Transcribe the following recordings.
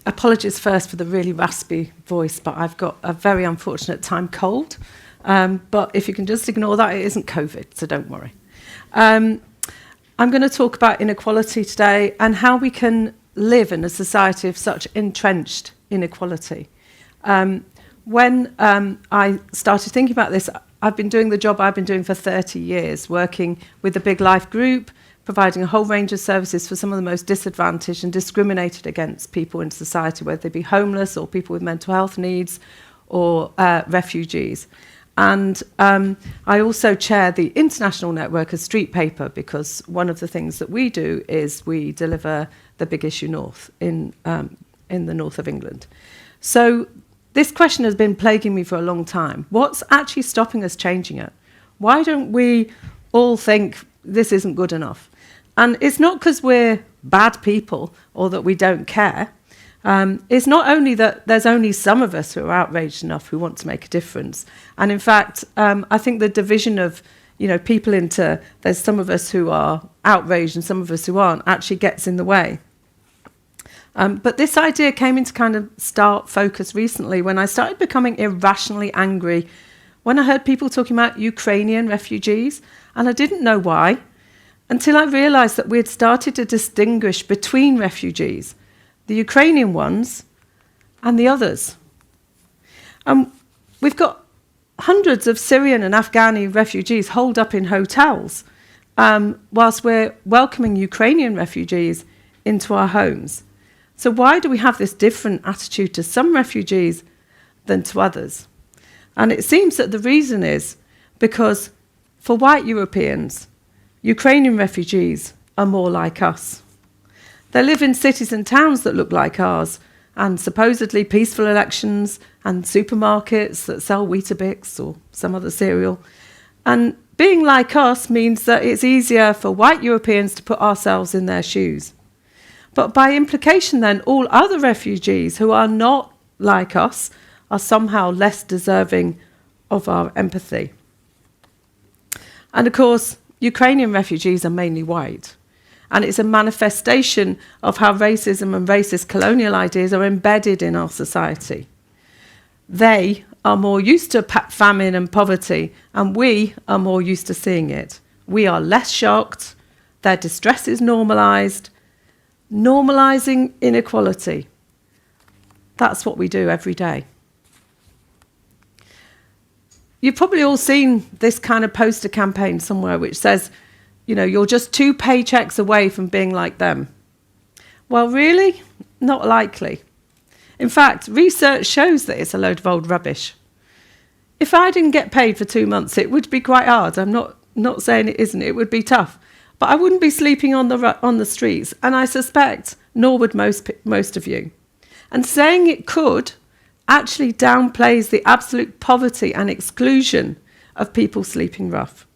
Apologies first for the really raspy voice, but I've got a very unfortunate time cold. But if you can just ignore that, it isn't COVID, so don't worry. I'm going to talk about inequality today and how we can live in a society of such entrenched inequality. When I started thinking about this, I've been doing the job I've been doing for 30 years, working with the Big Life Group, providing a whole range of services for some of the most disadvantaged and discriminated against people in society, whether they be homeless or people with mental health needs or refugees. And I also chair the International Network of Street Paper, because one of the things that we do is we deliver the Big Issue North in the north of England. So this question has been plaguing me for a long time. What's actually stopping us changing it? Why don't we all think this isn't good enough? And it's not because we're bad people or that we don't care. It's not only that there's only some of us who are outraged enough who want to make a difference. And in fact, I think the division of people into there's some of us who are outraged and some of us who aren't actually gets in the way. But this idea came into kind of stark focus recently when I started becoming irrationally angry when I heard people talking about Ukrainian refugees, and I didn't know why, until I realised that we had started to distinguish between refugees, the Ukrainian ones and the others. We've got hundreds of Syrian and Afghani refugees holed up in hotels, whilst we're welcoming Ukrainian refugees into our homes. So why do we have this different attitude to some refugees than to others? And it seems that the reason is because for white Europeans, Ukrainian refugees are more like us. They live in cities and towns that look like ours, and supposedly peaceful elections and supermarkets that sell Weetabix or some other cereal. And being like us means that it's easier for white Europeans to put ourselves in their shoes. But by implication then, all other refugees who are not like us are somehow less deserving of our empathy. And of course, Ukrainian refugees are mainly white. And it's a manifestation of how racism and racist colonial ideas are embedded in our society. They are more used to famine and poverty, and we are more used to seeing it. We are less shocked. Their distress is normalised. Normalising inequality. That's what we do every day. You've probably all seen this kind of poster campaign somewhere which says, you're just 2 paychecks away from being like them. Well, really? Not likely. In fact, research shows that it's a load of old rubbish. If I didn't get paid for 2 months, it would be quite hard. I'm not saying it isn't. It would be tough. But I wouldn't be sleeping on the streets, and I suspect nor would most of you. And saying it could actually downplays the absolute poverty and exclusion of people sleeping rough.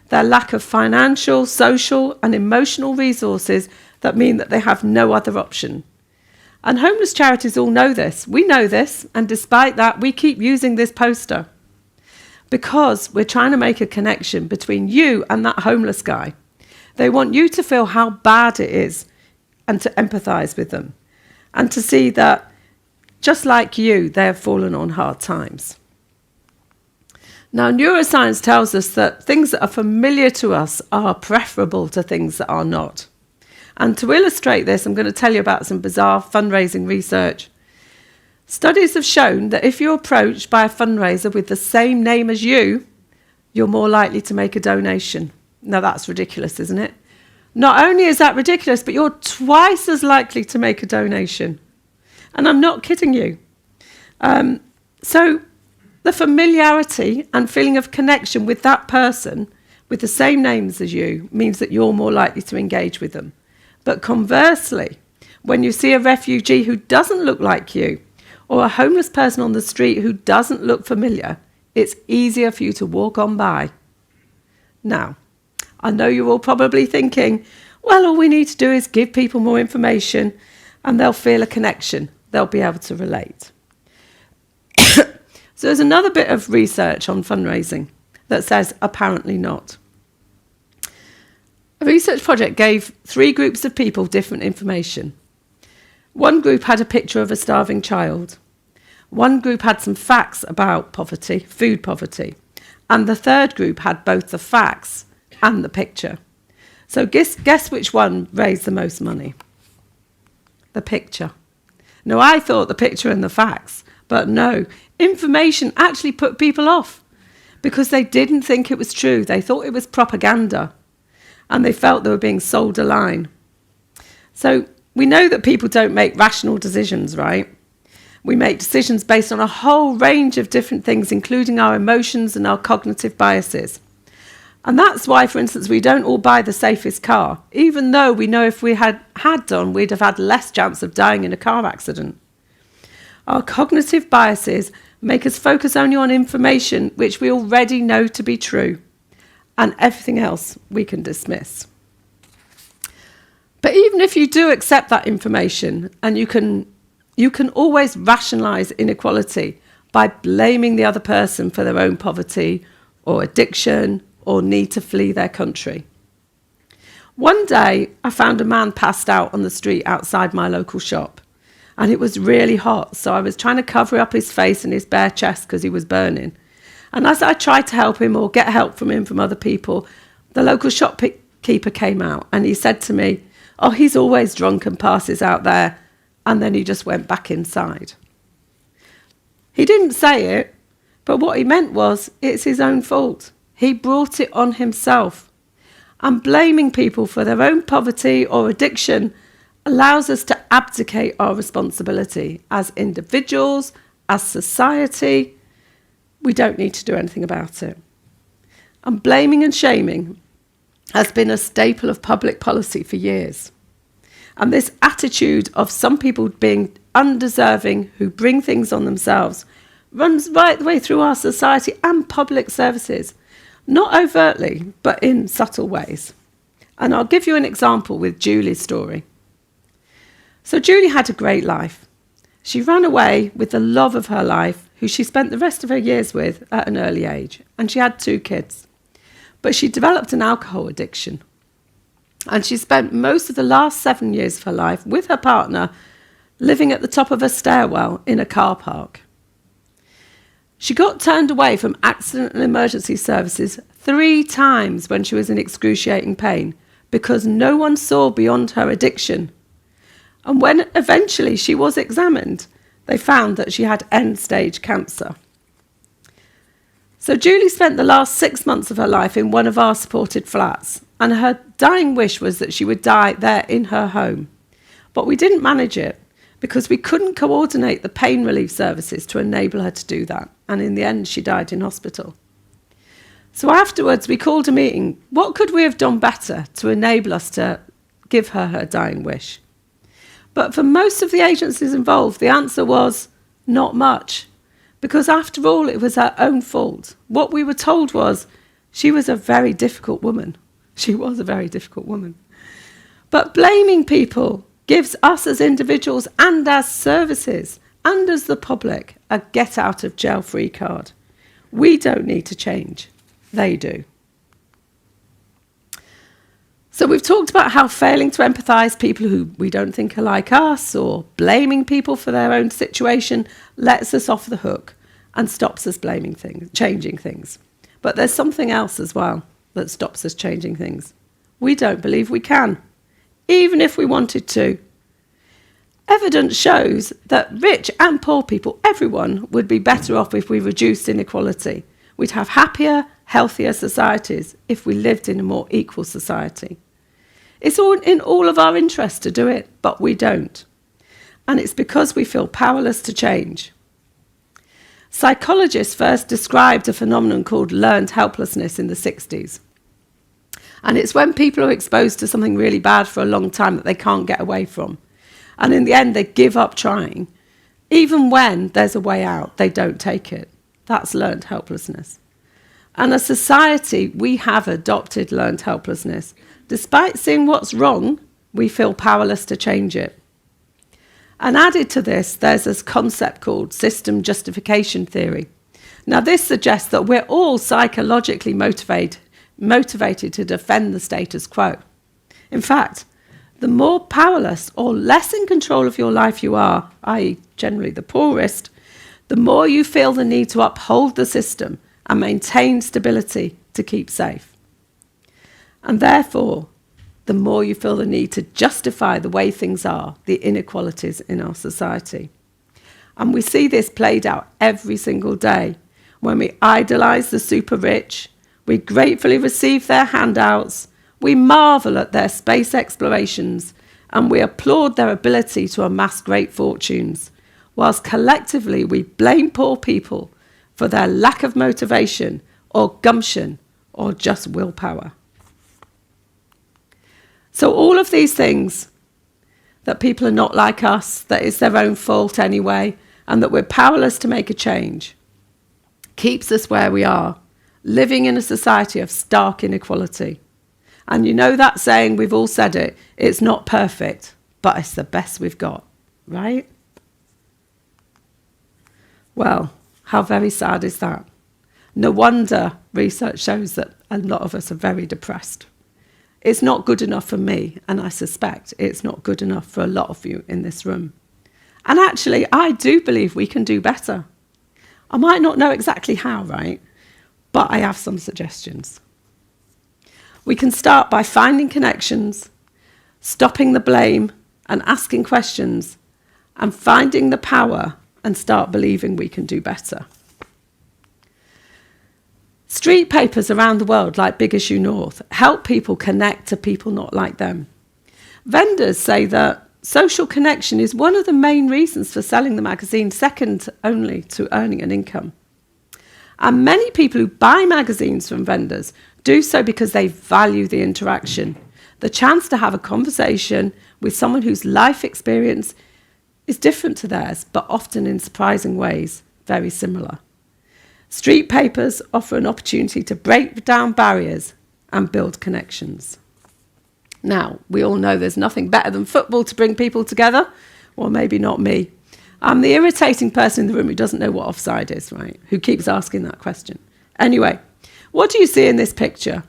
Their lack of financial, social and emotional resources that mean that they have no other option. And homeless charities all know this. We know this, and despite that, we keep using this poster because we're trying to make a connection between you and that homeless guy. They want you to feel how bad it is and to empathise with them and to see that, just like you, they have fallen on hard times. Now, neuroscience tells us that things that are familiar to us are preferable to things that are not. And to illustrate this, I'm going to tell you about some bizarre fundraising research. Studies have shown that if you're approached by a fundraiser with the same name as you, you're more likely to make a donation. Now, that's ridiculous, isn't it? Not only is that ridiculous, but you're twice as likely to make a donation. And I'm not kidding you. So the familiarity and feeling of connection with that person with the same names as you means that you're more likely to engage with them. But conversely, when you see a refugee who doesn't look like you or a homeless person on the street who doesn't look familiar, it's easier for you to walk on by. Now, I know you're all probably thinking, well, all we need to do is give people more information and they'll feel a connection. They'll be able to relate. So there's another bit of research on fundraising that says apparently not. A research project gave 3 groups of people different information. One group had a picture of a starving child. One group had some facts about poverty, food poverty. And the third group had both the facts and the picture. So guess which one raised the most money? The picture. No, I thought the picture and the facts, but no, information actually put people off because they didn't think it was true. They thought it was propaganda and they felt they were being sold a line. So we know that people don't make rational decisions, right? We make decisions based on a whole range of different things, including our emotions and our cognitive biases. And that's why, for instance, we don't all buy the safest car, even though we know if we had done, we'd have had less chance of dying in a car accident. Our cognitive biases make us focus only on information which we already know to be true, and everything else we can dismiss. But even if you do accept that information, and you can always rationalise inequality by blaming the other person for their own poverty or addiction or need to flee their country. One day, I found a man passed out on the street outside my local shop, and it was really hot, so I was trying to cover up his face and his bare chest because he was burning. And as I tried to help him or get help from him from other people, the local shopkeeper came out and he said to me, "Oh, he's always drunk and passes out there." And then he just went back inside. He didn't say it, but what he meant was it's his own fault. He brought it on himself. And blaming people for their own poverty or addiction allows us to abdicate our responsibility as individuals, as society. We don't need to do anything about it. And blaming and shaming has been a staple of public policy for years. And this attitude of some people being undeserving, who bring things on themselves, runs right the way through our society and public services. Not overtly, but in subtle ways. And I'll give you an example with Julie's story. So Julie had a great life. She ran away with the love of her life, who she spent the rest of her years with at an early age. And she had 2 kids. But she developed an alcohol addiction. And she spent most of the last 7 years of her life with her partner, living at the top of a stairwell in a car park. She got turned away from accident and emergency services 3 times when she was in excruciating pain because no one saw beyond her addiction. And when eventually she was examined, they found that she had end-stage cancer. So Julie spent the last 6 months of her life in one of our supported flats, and her dying wish was that she would die there in her home. But we didn't manage it because we couldn't coordinate the pain relief services to enable her to do that. And in the end, she died in hospital. So afterwards, we called a meeting. What could we have done better to enable us to give her her dying wish? But for most of the agencies involved, the answer was not much. Because after all, it was her own fault. What we were told was she was a very difficult woman. She was a very difficult woman. But blaming people gives us as individuals and as services and as the public a get-out-of-jail-free card. We don't need to change. They do. So we've talked about how failing to empathise people who we don't think are like us or blaming people for their own situation lets us off the hook and stops us blaming things, changing things. But there's something else as well that stops us changing things. We don't believe we can, even if we wanted to. Evidence shows that rich and poor people, everyone, would be better off if we reduced inequality. We'd have happier, healthier societies if we lived in a more equal society. It's all in all of our interest to do it, but we don't. And it's because we feel powerless to change. Psychologists first described a phenomenon called learned helplessness in the 60s. And it's when people are exposed to something really bad for a long time that they can't get away from. And in the end, they give up trying. Even when there's a way out, they don't take it. That's learned helplessness. And as a society, we have adopted learned helplessness. Despite seeing what's wrong, we feel powerless to change it. And added to this, there's this concept called system justification theory. Now, this suggests that we're all psychologically motivated to defend the status quo. In fact, the more powerless or less in control of your life you are, i.e. generally the poorest, the more you feel the need to uphold the system and maintain stability to keep safe. And therefore, the more you feel the need to justify the way things are, the inequalities in our society. And we see this played out every single day when we idolise the super rich, we gratefully receive their handouts, we marvel at their space explorations, and we applaud their ability to amass great fortunes, whilst collectively we blame poor people for their lack of motivation or gumption or just willpower. So all of these things, that people are not like us, that it's their own fault anyway, and that we're powerless to make a change, keeps us where we are, living in a society of stark inequality. And you know that saying, we've all said it, it's not perfect, but it's the best we've got, right? Well, how very sad is that? No wonder research shows that a lot of us are very depressed. It's not good enough for me, and I suspect it's not good enough for a lot of you in this room. And actually, I do believe we can do better. I might not know exactly how, right? But I have some suggestions. We can start by finding connections, stopping the blame and asking questions, and finding the power and start believing we can do better. Street papers around the world, like Big Issue North, help people connect to people not like them. Vendors say that social connection is one of the main reasons for selling the magazine, second only to earning an income. And many people who buy magazines from vendors do so because they value the interaction, the chance to have a conversation with someone whose life experience is different to theirs, but often in surprising ways, very similar. Street papers offer an opportunity to break down barriers and build connections. Now, we all know there's nothing better than football to bring people together. Well, maybe not me. I'm the irritating person in the room who doesn't know what offside is, right? Who keeps asking that question. Anyway, what do you see in this picture?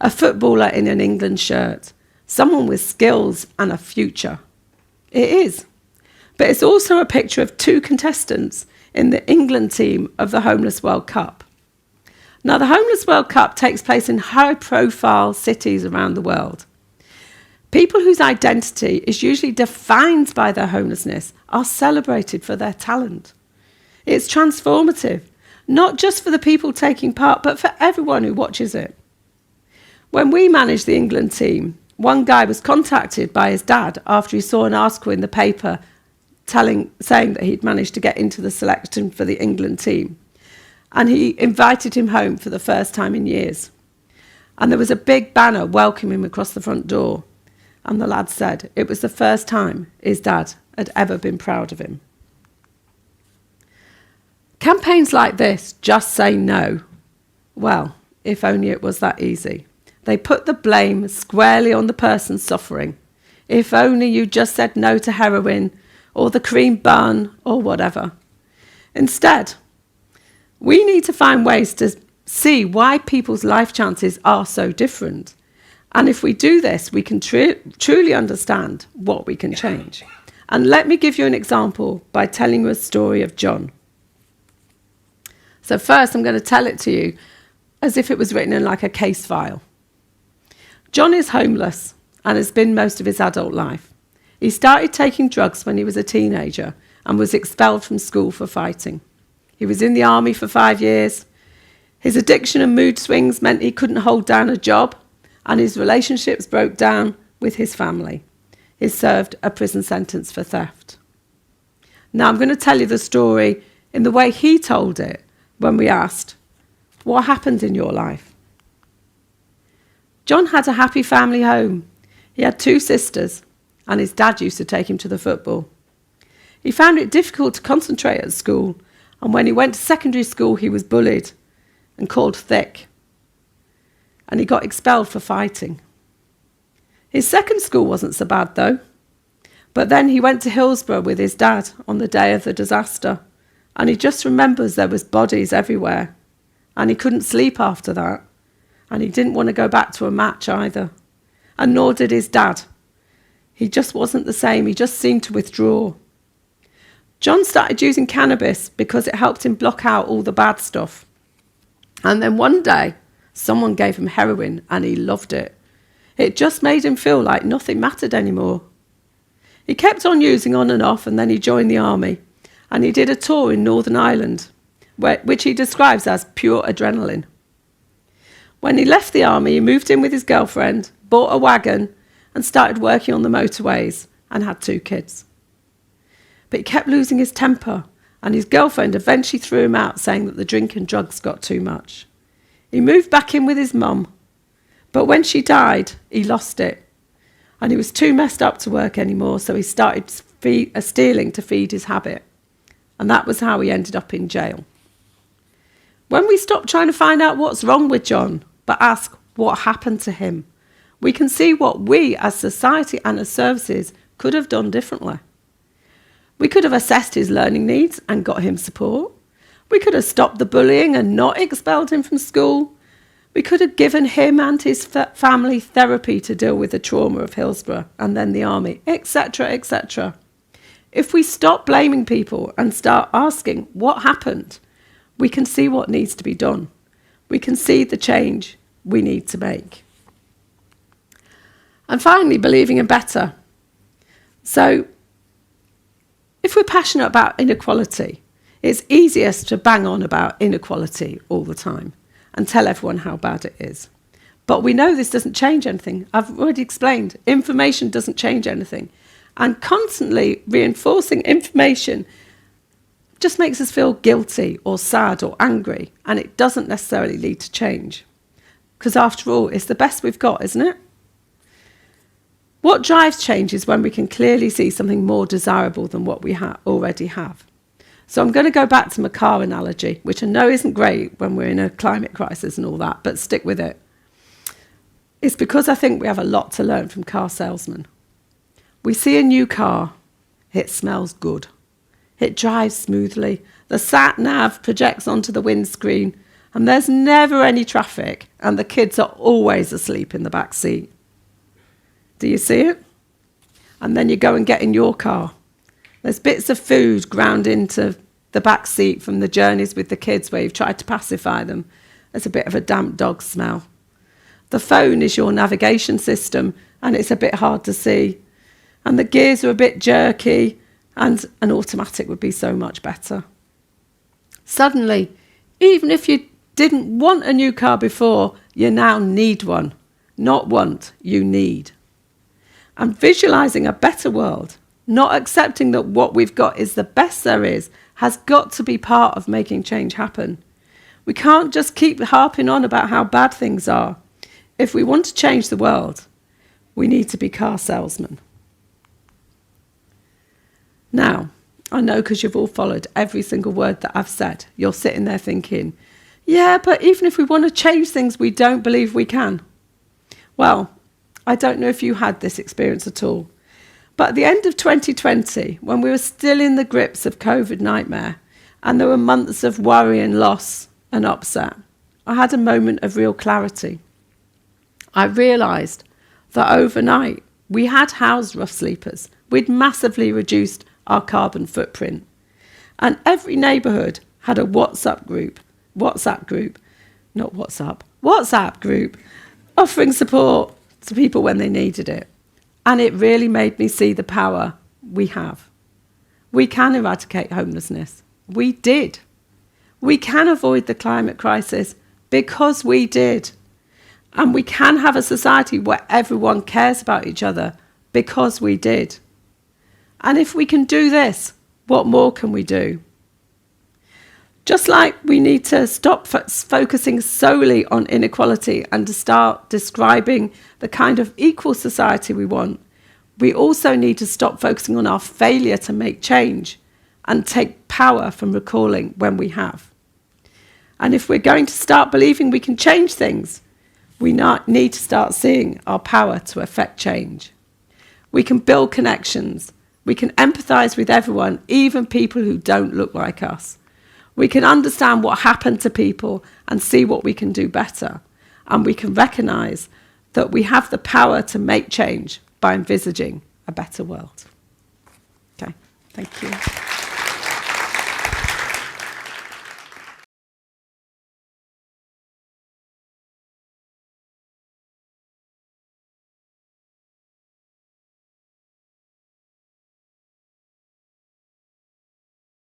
A footballer in an England shirt. Someone with skills and a future. It is. But it's also a picture of two contestants in the England team of the Homeless World Cup. Now, the Homeless World Cup takes place in high-profile cities around the world. People whose identity is usually defined by their homelessness are celebrated for their talent. It's transformative, not just for the people taking part, but for everyone who watches it. When we managed the England team, one guy was contacted by his dad after he saw an article in the paper saying that he'd managed to get into the selection for the England team. And he invited him home for the first time in years. And there was a big banner welcoming him across the front door. And the lad said it was the first time his dad had ever been proud of him. Campaigns like this, Just Say No. Well, if only it was that easy. They put the blame squarely on the person suffering. If only you just said no to heroin or the cream bun or whatever. Instead, we need to find ways to see why people's life chances are so different. And if we do this, we can truly understand what we can change. And let me give you an example by telling you a story of John. So first, I'm going to tell it to you as if it was written in like a case file. John is homeless and has been most of his adult life. He started taking drugs when he was a teenager and was expelled from school for fighting. He was in the army for 5 years. His addiction and mood swings meant he couldn't hold down a job, and his relationships broke down with his family. He served a prison sentence for theft. Now I'm going to tell you the story in the way he told it when we asked, what happened in your life? John had a happy family home. He had 2 sisters, and his dad used to take him to the football. He found it difficult to concentrate at school, and when he went to secondary school, he was bullied and called thick. And he got expelled for fighting. His second school wasn't so bad, though. But then he went to Hillsborough with his dad on the day of the disaster, and he just remembers there was bodies everywhere, and he couldn't sleep after that, and he didn't want to go back to a match either, and nor did his dad. He just wasn't the same. He just seemed to withdraw. John started using cannabis because it helped him block out all the bad stuff. And then one day, someone gave him heroin and he loved it. It just made him feel like nothing mattered anymore. He kept on using on and off, and then he joined the army. And he did a tour in Northern Ireland, which he describes as pure adrenaline. When he left the army, he moved in with his girlfriend, bought a wagon, and started working on the motorways, and had 2 kids. But he kept losing his temper, and his girlfriend eventually threw him out, saying that the drink and drugs got too much. He moved back in with his mum, but when she died, he lost it. And he was too messed up to work anymore, so he started stealing to feed his habit. And that was how he ended up in jail. When we stop trying to find out what's wrong with John, but ask what happened to him, we can see what we as society and as services could have done differently. We could have assessed his learning needs and got him support. We could have stopped the bullying and not expelled him from school. We could have given him and his family therapy to deal with the trauma of Hillsborough and then the army, etc., etc. If we stop blaming people and start asking what happened, we can see what needs to be done. We can see the change we need to make. And finally, believing in better. So, if we're passionate about inequality, it's easiest to bang on about inequality all the time and tell everyone how bad it is. But we know this doesn't change anything. I've already explained, information doesn't change anything. And constantly reinforcing information just makes us feel guilty or sad or angry, and it doesn't necessarily lead to change. Because after all, it's the best we've got, isn't it? What drives change is when we can clearly see something more desirable than what we already have. So I'm going to go back to my car analogy, which I know isn't great when we're in a climate crisis and all that, but stick with it. It's because I think we have a lot to learn from car salesmen. We see a new car, it smells good. It drives smoothly, the sat-nav projects onto the windscreen, and there's never any traffic, and the kids are always asleep in the back seat. Do you see it? And then you go and get in your car. There's bits of food ground into the back seat from the journeys with the kids where you've tried to pacify them. There's a bit of a damp dog smell. The phone is your navigation system, and it's a bit hard to see. And the gears are a bit jerky, and an automatic would be so much better. Suddenly, even if you didn't want a new car before, you now need one. Not want, you need. And visualising a better world, not accepting that what we've got is the best there is, has got to be part of making change happen. We can't just keep harping on about how bad things are. If we want to change the world, we need to be car salesmen. Now, I know because you've all followed every single word that I've said, you're sitting there thinking, yeah, but even if we want to change things, we don't believe we can. Well, I don't know if you had this experience at all, but at the end of 2020, when we were still in the grips of COVID nightmare and there were months of worry and loss and upset, I had a moment of real clarity. I realised that overnight we had housed rough sleepers. We'd massively reduced our carbon footprint. And every neighbourhood had a WhatsApp group offering support to people when they needed it. And it really made me see the power we have. We can eradicate homelessness. We did. We can avoid the climate crisis because we did. And we can have a society where everyone cares about each other because we did. And if we can do this, what more can we do? Just like we need to stop focusing solely on inequality and to start describing the kind of equal society we want, we also need to stop focusing on our failure to make change and take power from recalling when we have. And if we're going to start believing we can change things, we need to start seeing our power to affect change. We can build connections. We can empathise with everyone, even people who don't look like us. We can understand what happened to people and see what we can do better. And we can recognise that we have the power to make change by envisaging a better world. Okay, thank you.